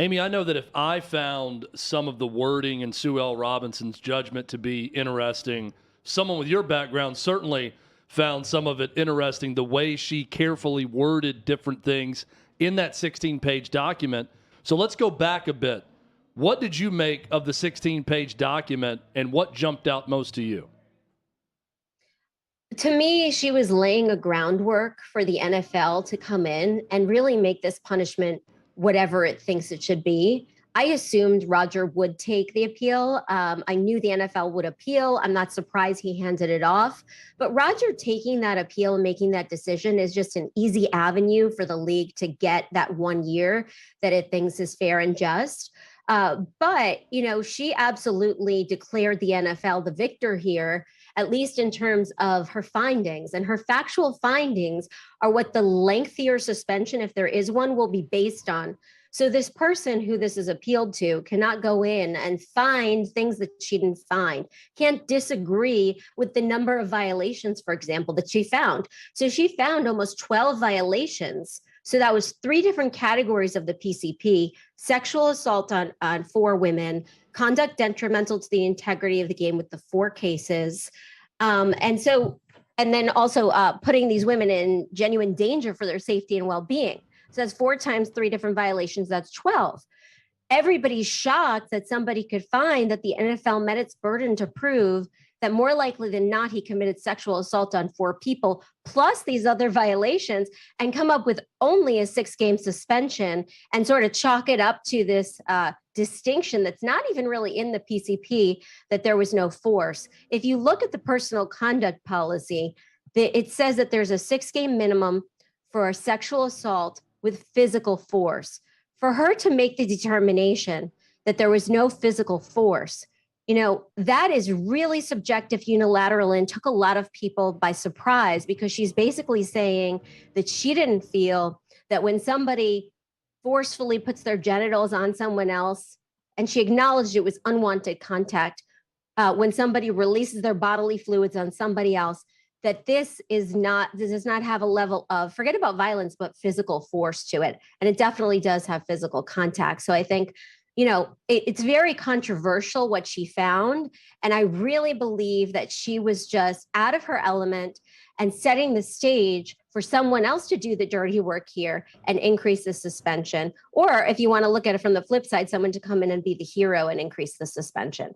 Amy, I know that if I found some of the wording in Sue L. Robinson's judgment to be interesting, someone with your background certainly found some of it interesting, the way she carefully worded different things in that 16-page document. So let's go back a bit. What did you make of the 16-page document, and what jumped out most to you? To me, she was laying a groundwork for the NFL to come in and really make this punishment whatever it thinks it should be. I assumed Roger would take the appeal. I knew the NFL would appeal. I'm not surprised he handed it off. But Roger taking that appeal and making that decision is just an easy avenue for the league to get that 1 year that it thinks is fair and just. But, she absolutely declared the NFL the victor here, at least in terms of her findings. And her factual findings are what the lengthier suspension, if there is one, will be based on. So this person who this is appealed to cannot go in and find things that she didn't find, can't disagree with the number of violations, for example, that she found. So she found almost 12 violations. So that was three different categories of the PCP: sexual assault on four women, conduct detrimental to the integrity of the game with the four cases. And then also putting these women in genuine danger for their safety and well-being. So that's 4 times 3 different violations. That's 12. Everybody's shocked that somebody could find that the NFL met its burden to prove that more likely than not, he committed sexual assault on 4 people, plus these other violations, and come up with only a 6-game suspension and sort of chalk it up to this distinction that's not even really in the PCP, that there was no force. If you look at the personal conduct policy, it says that there's a 6-game minimum for a sexual assault with physical force. For her to make the determination that there was no physical force, that is really subjective, unilateral, and took a lot of people by surprise, because she's basically saying that she didn't feel that when somebody forcefully puts their genitals on someone else, and she acknowledged it was unwanted contact, when somebody releases their bodily fluids on somebody else, that this does not have a level of, forget about violence, but physical force to it. And it definitely does have physical contact. So I think, it's very controversial what she found. And I really believe that she was just out of her element and setting the stage for someone else to do the dirty work here and increase the suspension. Or if you want to look at it from the flip side, someone to come in and be the hero and increase the suspension.